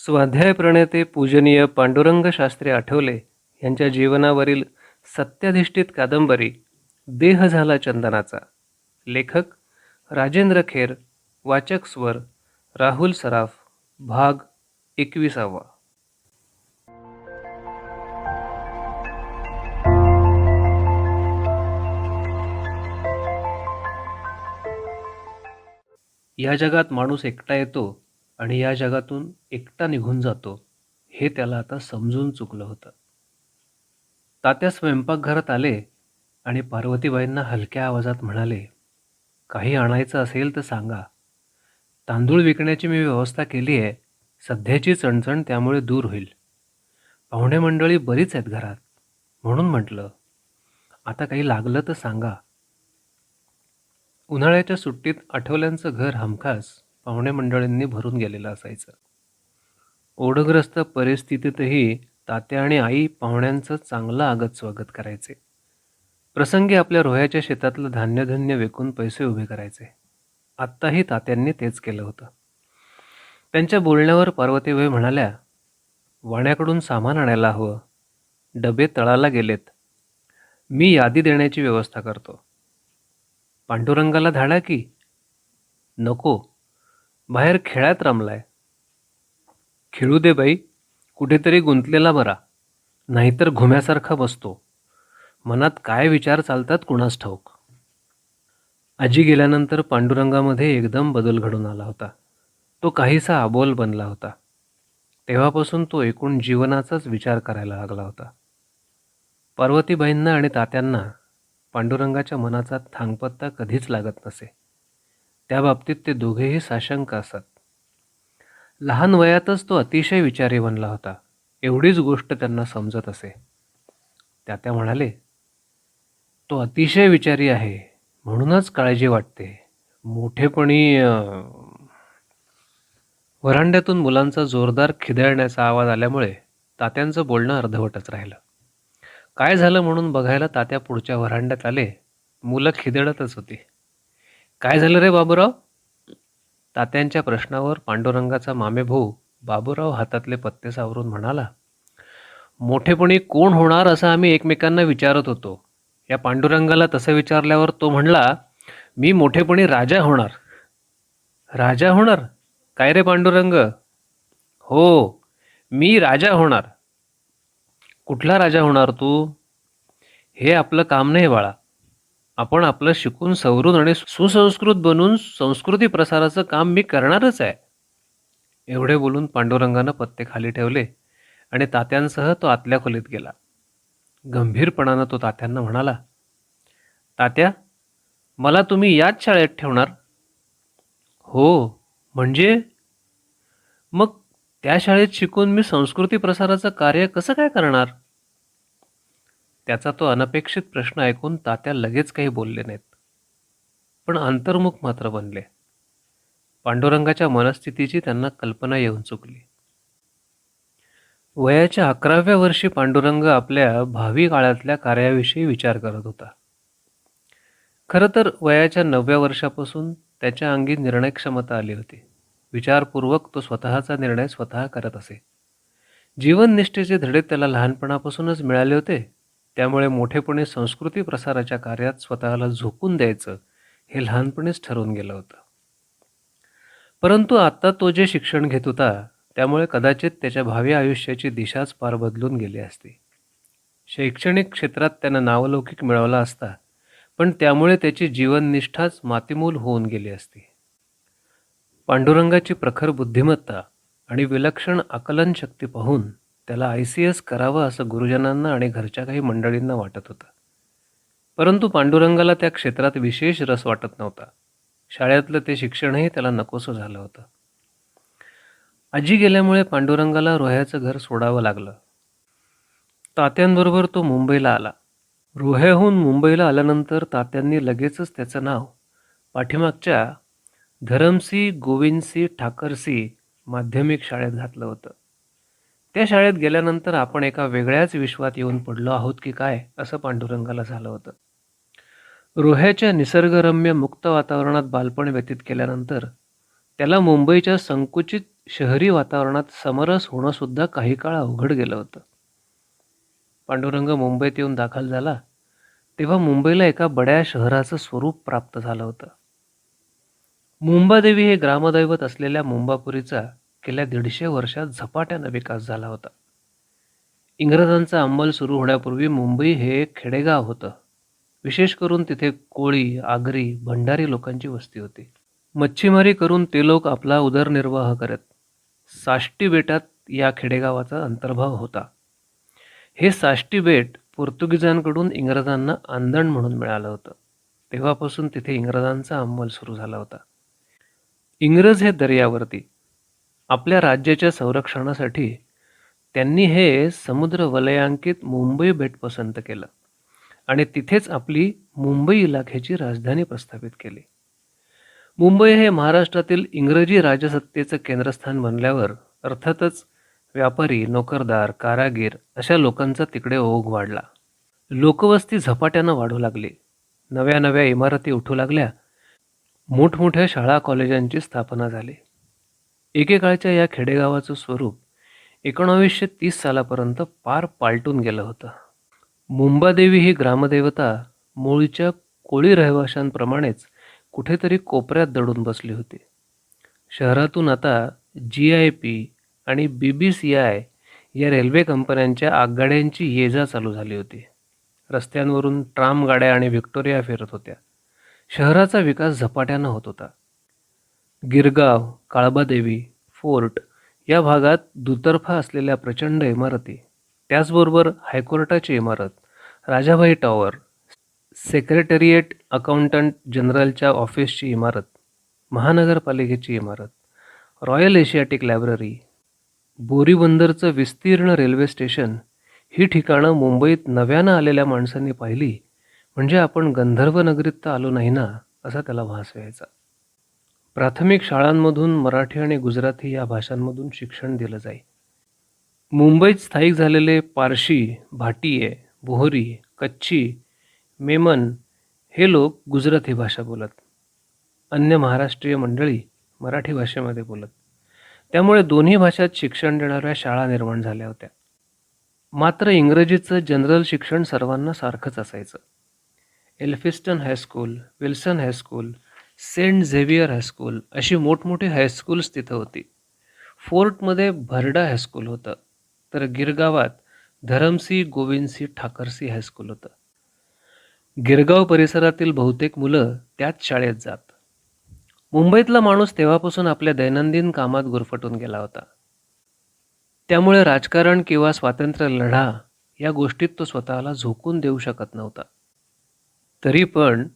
स्वाध्याय प्रणेते पूजनीय पांडुरंग शास्त्री आठवले यांच्या जीवनावरील सत्याधिष्ठित कादंबरी देह झाला चंदनाचा. लेखक राजेंद्र खेर. वाचक स्वर राहुल सराफ. भाग 21. या जगात माणूस एकटा येतो आणि या जगातून एकटा निघून जातो हे त्याला आता समजून चुकलं होतं. तात्या स्वयंपाकघरात आले आणि पार्वतीबाईंना हलक्या आवाजात म्हणाले, काही आणायचं असेल तर सांगा. तांदूळ विकण्याची मी व्यवस्था केली आहे. सध्याची चणचण त्यामुळे दूर होईल. पाहुणे मंडळी बरीच आहेत घरात, म्हणून म्हटलं आता काही लागलं तर सांगा. उन्हाळ्याच्या सुट्टीत आठवल्यांचं घर हमखास पाहुणे मंडळींनी भरून गेलेलं असायचं. ओढग्रस्त परिस्थितीतही तात्या आणि आई पाहुण्यांचं चांगलं आगत स्वागत करायचे. प्रसंगी आपल्या रोह्याच्या शेतातलं धान्यधन्य विकून पैसे उभे करायचे. आत्ताही तात्यांनी तेच केलं होतं. त्यांच्या बोलण्यावर पार्वतीबाई म्हणाल्या, वाण्याकडून सामान आणायला हवं. डबे तळाला गेलेत. मी यादी देण्याची व्यवस्था करतो. पांडुरंगाला धाडा की. नको, बाहेर खेळात रमलाय. खेळू दे बाई, कुठेतरी गुंतलेला बरा, नाहीतर घुम्यासारखा बसतो. मनात काय विचार चालतात कुणास ठाऊक. आजी गेल्यानंतर पांडुरंगामध्ये एकदम बदल घडून आला होता. तो काहीसा अबोल बनला होता. तेव्हापासून तो एकूण जीवनाचाच विचार करायला लागला होता. पार्वतीबाईंना आणि तात्यांना पांडुरंगाच्या मनाचा थांगपत्ता कधीच लागत नसे. त्या बाबतीत ते दोघेही साशंक असत. लहान वयातच तो अतिशय विचारी बनला होता, एवढीच गोष्ट त्यांना समजत असे. तात्या म्हणाले, तो अतिशय विचारी आहे, म्हणूनच काळजी वाटते. मोठेपणी व्हरांड्यातून मुलांचा जोरदार खिदळण्याचा आवाज आल्यामुळे तात्यांचं बोलणं अर्धवटच राहिलं. काय झालं म्हणून बघायला तात्या पुढच्या व्हरांड्यात आले. मुलं खिदळतच होती. काय झालं रे बाबूराव? तात्यांच्या प्रश्नावर पांडुरंगाचा मामेभाऊ बाबूराव हातातले पत्ते सावरून म्हणाला, मोठेपणी कोण होणार असं आम्ही एकमेकांना विचारत होतो. या पांडुरंगाला तसं विचारल्यावर तो म्हणला, मी मोठेपणी राजा होणार. राजा होणार? काय रे पांडुरंग? हो, मी राजा होणार. कुठला राजा होणार तू? हे आपलं काम नाही बाळा. आपण आपलं शिकून सवरून आणि सुसंस्कृत बनून संस्कृती प्रसाराचं काम मी करणारच आहे. एवढे बोलून पांडुरंगानं पत्ते खाली ठेवले आणि तात्यांसह तो आतल्या खोलीत गेला. गंभीरपणानं तो तात्यांना म्हणाला, तात्या, मला तुम्ही याच शाळेत ठेवणार? हो, म्हणजे? मग त्या शाळेत शिकून मी संस्कृती प्रसाराचं कार्य कसं काय करणार? त्याचा तो अनपेक्षित प्रश्न ऐकून तात्या लगेच काही बोलले नाहीत, पण अंतर्मुख मात्र बनले. पांडुरंगाच्या मनस्थितीची त्यांना कल्पना येऊन चुकली. वयाच्या 11व्या वर्षी पांडुरंग आपल्या भावी काळातल्या कार्याविषयी विचार करत होता. खरं तर वयाच्या 9व्या वर्षापासून त्याच्या अंगी निर्णयक्षमता आली होती. विचारपूर्वक तो स्वतःचा निर्णय स्वतः करत असे. जीवननिष्ठेचे धडे त्याला लहानपणापासूनच मिळाले होते. त्यामुळे मोठेपणी संस्कृती प्रसाराच्या कार्यात स्वतःला झोकून द्यायचं हे लहानपणीच ठरवून गेलं होतं. परंतु आता तो जे शिक्षण घेत होता त्यामुळे कदाचित त्याच्या भावी आयुष्याची दिशाच पार बदलून गेली असती. शैक्षणिक क्षेत्रात त्यानं नावलौकिक मिळवला असता, पण त्यामुळे त्याची जीवननिष्ठाच मातीमूल होऊन गेली असती. पांडुरंगाची प्रखर बुद्धिमत्ता आणि विलक्षण आकलनशक्ती पाहून त्याला ICS करावं असं गुरुजनांना आणि घरच्या काही मंडळींना वाटत होतं. परंतु पांडुरंगाला त्या क्षेत्रात विशेष रस वाटत नव्हता. शाळेतलं ते शिक्षणही त्याला नकोसं झालं होतं. आजी गेल्यामुळे पांडुरंगाला रोह्याचं घर सोडावं लागलं. तात्यांबरोबर तो मुंबईला आला. रोह्याहून मुंबईला आल्यानंतर तात्यांनी लगेचच त्याचं नाव पाठीमागच्या धरमसी गोविंदसी ठाकरसी माध्यमिक शाळेत घातलं होतं. त्या शाळेत गेल्यानंतर आपण एका वेगळ्याच विश्वात येऊन पडलो आहोत की काय असं पांडुरंगाला झालं होतं. रोह्याच्या निसर्गरम्य मुक्त वातावरणात बालपण व्यतीत केल्यानंतर त्याला मुंबईच्या संकुचित शहरी वातावरणात समरस होणं सुद्धा काही काळ अवघड गेलं होतं. पांडुरंग मुंबईत येऊन दाखल झाला, तेव्हा मुंबईला एका बड्या शहराचं स्वरूप प्राप्त झालं होतं. मुंबादेवी हे ग्रामदैवत असलेल्या मुंबापुरीचा गेल्या 150 वर्षात झपाट्यानं विकास झाला होता. इंग्रजांचा अंमल सुरू होण्यापूर्वी मुंबई हे एक खेडेगाव होतं. विशेष करून तिथे कोळी, आगरी, भंडारी लोकांची वस्ती होती. मच्छीमारी करून ते लोक आपला उदरनिर्वाह करत. साष्टी बेटात या खेडेगावाचा अंतर्भाव होता. हे साष्टी बेट पोर्तुगीजांकडून इंग्रजांना आंदण म्हणून मिळालं होतं. तेव्हापासून तिथे इंग्रजांचा अंमल सुरू झाला होता. इंग्रज हे दर्यावर्ती आपल्या राज्याच्या संरक्षणासाठी त्यांनी हे समुद्र वलयांकित मुंबई बेट पसंत केलं आणि तिथेच आपली मुंबई इलाख्याची राजधानी प्रस्थापित केली. मुंबई हे महाराष्ट्रातील इंग्रजी राजसत्तेचं केंद्रस्थान बनल्यावर अर्थातच व्यापारी, नोकरदार, कारागीर अशा लोकांचा तिकडे ओघ वाढला. लोकवस्ती झपाट्यानं वाढू लागली. नव्या नव्या इमारती उठू लागल्या. मोठमोठ्या शाळा कॉलेजांची स्थापना झाली. एकेकाळच्या या खेडेगावाचं स्वरूप 1930 सालापर्यंत पार पालटून गेलं होतं. मुंबादेवी ही ग्रामदेवता मूळच्या कोळी रहिवाशांप्रमाणेच कुठेतरी कोपऱ्यात दडून बसली होती. शहरातून आता GIP आणि BBCI या रेल्वे कंपन्यांच्या आगगाड्यांची ये-जा चालू झाली होती. रस्त्यांवरून ट्राम गाड्या आणि व्हिक्टोरिया फिरत होत्या. शहराचा विकास झपाट्यानं होत होता. गिरगाव, काळबादेवी, फोर्ट या भागात दुतर्फा असलेल्या प्रचंड इमारती, त्याचबरोबर हायकोर्टाची इमारत, राजाभाई टॉवर, सेक्रेटरिएट अकाउंटंट जनरलच्या ऑफिसची इमारत, महानगरपालिकेची इमारत, रॉयल एशियाटिक लायब्ररी, बोरीबंदरचं विस्तीर्ण रेल्वे स्टेशन ही ठिकाणं मुंबईत नव्यानं आलेल्या माणसांनी पाहिली म्हणजे आपण गंधर्व नगरीत तर आलो नाही ना, असा त्याला भास व्हायचा. प्राथमिक शाळांमधून मराठी आणि गुजराती या भाषांमधून शिक्षण दिलं जाई. मुंबईत स्थायिक झालेले पारशी, भाटिये, बोहरी, कच्छी, मेमन हे लोक गुजराती भाषा बोलत. अन्य महाराष्ट्रीय मंडळी मराठी भाषेमध्ये बोलत. त्यामुळे दोन्ही भाषात शिक्षण देणाऱ्या शाळा निर्माण झाल्या होत्या. मात्र इंग्रजीचं जनरल शिक्षण सर्वांना सारखंच असायचं. Elphinstone high school, Wilson high school, Saint Xavier high school अशी मोठमोठी हायस्कूल्स तिथं होती. फोर्टमध्ये भरडा हायस्कूल होतं, तर गिरगावात धरमसी गोविंदसी ठाकरसी हायस्कूल होतं. गिरगाव परिसरातील बहुतेक मुलं त्याच शाळेत जात. मुंबईतला माणूस तेव्हापासून आपल्या दैनंदिन कामात गुरफटून गेला होता. त्यामुळे राजकारण किंवा स्वातंत्र्य लढा या गोष्टीत तो स्वतःला झोकून देऊ शकत नव्हता. तरी पण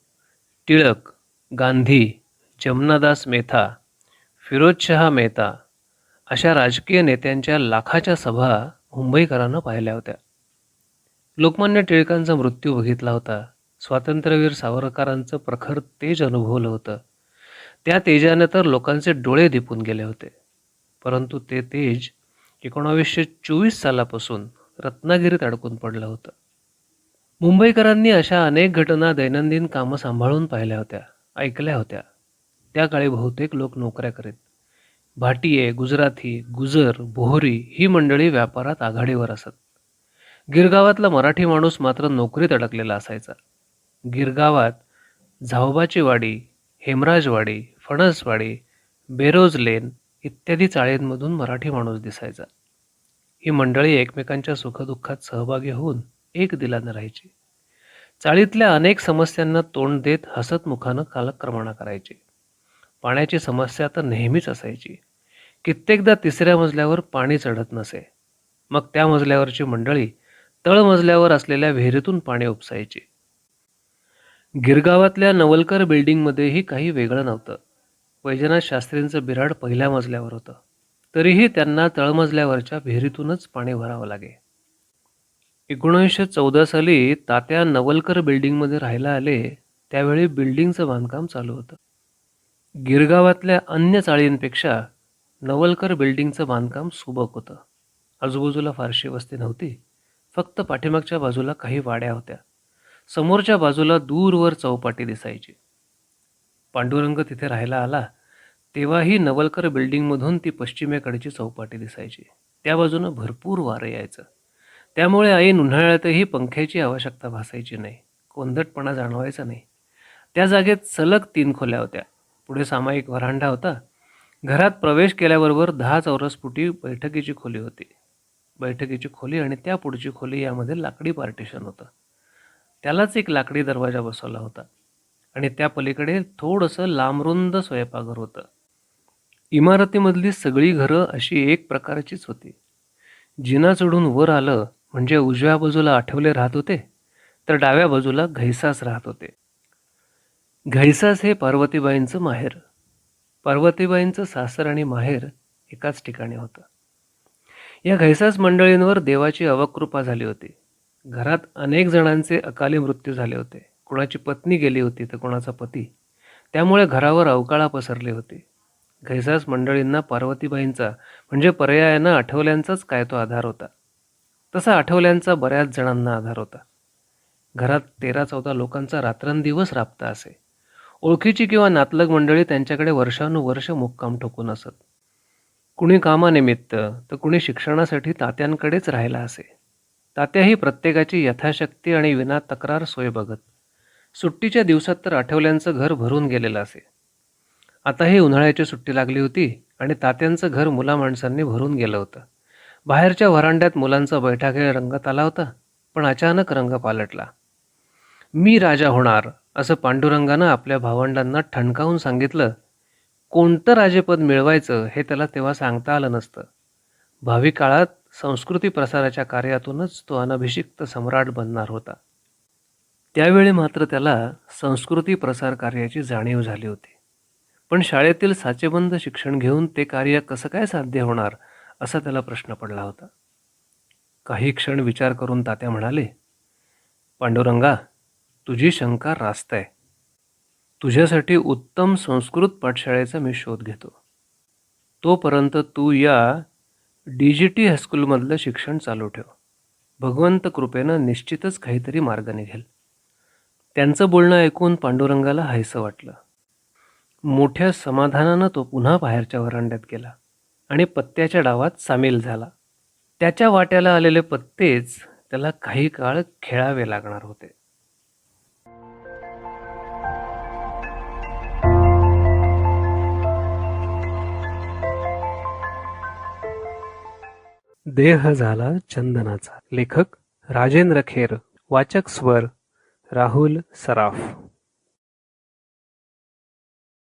टिळक, गांधी, जमनादास मेहता, फिरोजशहा मेहता अशा राजकीय नेत्यांच्या लाखाच्या सभा मुंबईकरांना पाहिल्या होत्या. लोकमान्य टिळकांचा मृत्यू बघितला होता. स्वातंत्र्यवीर सावरकरांचं प्रखर तेज अनुभवलं होतं. त्या तेजाने तर लोकांचे डोळे दिपून गेले होते. परंतु ते तेज 1924 सालापासून रत्नागिरीत अडकून पडलं होतं. मुंबईकरांनी अशा अनेक घटना दैनंदिन कामं सांभाळून पाहिल्या होत्या, ऐकल्या होत्या. त्या काळी बहुतेक लोक नोकऱ्या करीत. भाटिये, गुजराती, गुजर, बोहरी ही मंडळी व्यापारात आघाडीवर असत. गिरगावातला मराठी माणूस मात्र नोकरीत अडकलेला असायचा. गिरगावात झावबाची वाडी, हेमराजवाडी, फणसवाडी, बेरोज लेन इत्यादी चाळींमधून मराठी माणूस दिसायचा. ही मंडळी एकमेकांच्या सुखदुःखात सहभागी होऊन एक दिलानं राहायची. चाळीतल्या अनेक समस्यांना तोंड देत हसतमुखानं कालक्रमणा करायची. पाण्याची समस्या तर नेहमीच असायची. कित्येकदा तिसऱ्या मजल्यावर पाणी चढत नसे. मग त्या मजल्यावरची मंडळी तळमजल्यावर असलेल्या विहिरीतून पाणी उपसायची. गिरगावातल्या नवलकर बिल्डिंगमध्येही काही वेगळं नव्हतं. वैजनाथ शास्त्रींचं बिऱ्हाड पहिल्या मजल्यावर होतं. तरीही त्यांना तळमजल्यावरच्या विहिरीतूनच पाणी भरावं लागे. 1914 साली तात्या नवलकर बिल्डिंगमध्ये राहायला आले त्यावेळी बिल्डिंगचं बांधकाम चालू होतं. गिरगावातल्या अन्य चाळींपेक्षा नवलकर बिल्डिंगचं बांधकाम सुबक होतं. आजूबाजूला फारशी वस्ती नव्हती. फक्त पाठीमागच्या बाजूला काही वाड्या होत्या. समोरच्या बाजूला दूरवर चौपाटी दिसायची. पांडुरंग तिथे राहायला आला तेव्हाही नवलकर बिल्डिंगमधून ती पश्चिमेकडची चौपाटी दिसायची. त्या बाजूनं भरपूर वारं यायचं. त्यामुळे ऐन उन्हाळ्यातही पंख्याची आवश्यकता भासायची नाही. कोंदटपणा जाणवायचा नाही. त्या जागेत सलग 3 खोल्या होत्या. पुढे सामायिक व्हरांडा होता. घरात प्रवेश केल्याबरोबर 10 चौरस फुटी बैठकीची खोली होती. बैठकीची खोली आणि त्या पुढची खोली यामध्ये लाकडी पार्टिशन होतं. त्यालाच एक लाकडी दरवाजा बसवला होता आणि त्या पलीकडे थोडंसं लांबरुंद स्वयंपाकघर होतं. इमारतीमधली सगळी घरं अशी एक प्रकारचीच होती. जिना चढून वर आलं म्हणजे उजव्या बाजूला आठवले राहत होते, तर डाव्या बाजूला घैसास राहत होते. घैसास हे पार्वतीबाईंचं माहेर. पार्वतीबाईंचं सासर आणि माहेर एकाच ठिकाणी होतं. या घैसास मंडळींवर देवाची अवकृपा झाली होती. घरात अनेक जणांचे अकाली मृत्यू झाले होते. कोणाची पत्नी गेली होती तर कोणाचा पती. त्यामुळे घरावर अवकाळा पसरली होती. घैसास मंडळींना पार्वतीबाईंचा म्हणजे पर्यायानं आठवल्यांचाच काय तो आधार होता. तसा आठवल्यांचा बऱ्याच जणांना आधार होता. घरात 13-14 लोकांचा रात्रंदिवस राबता असे. ओळखीची किंवा नातलग मंडळी त्यांच्याकडे वर्षानुवर्ष मुक्काम ठोकून असत. कुणी कामानिमित्त तर कुणी शिक्षणासाठी तात्यांकडेच राहिला असे. तात्याही प्रत्येकाची यथाशक्ती आणि विना तक्रार सोय बघत. सुट्टीच्या दिवसात तर आठवल्यांचं घर भरून गेलेलं असे. आताही उन्हाळ्याची सुट्टी लागली होती आणि तात्यांचं घर मुलामाणसांनी भरून गेलं होतं. बाहेरच्या व्हरांड्यात मुलांचा बैठा खेळ रंगत आला होता, पण अचानक रंग पालटला. मी राजा होणार असं पांडुरंगानं आपल्या भावंडांना ठणकावून सांगितलं. कोणतं राजेपद मिळवायचं हे त्याला तेव्हा सांगता आलं नसतं. भावी काळात संस्कृती प्रसाराच्या कार्यातूनच तो अनभिषिक्त सम्राट बनणार होता. त्यावेळी मात्र त्याला संस्कृती प्रसार कार्याची जाणीव झाली होती. पण शाळेतील साचेबंद शिक्षण घेऊन ते कार्य कसं काय साध्य होणार असा त्याला प्रश्न पडला होता. काही क्षण विचार करून तात्या म्हणाले, पांडुरंगा, तुझी शंका रास्त आहे. तुझ्यासाठी उत्तम संस्कृत पाठशाळेचा मी शोध घेतो. तोपर्यंत तू या DGT हायस्कूलमधलं शिक्षण चालू ठेव. भगवंत कृपेनं निश्चितच काहीतरी मार्ग निघेल. त्यांचं बोलणं ऐकून पांडुरंगाला हायसं वाटलं. मोठ्या समाधानानं तो पुन्हा बाहेरच्या व्हरांड्यात गेला आणि पत्त्याच्या डावात सामील झाला. त्याच्या वाट्याला आलेले पत्तेच त्याला काही काळ खेळावे लागणार होते. देह झाला चंदनाचा. लेखक राजेंद्र खेर. वाचक स्वर राहुल सराफ.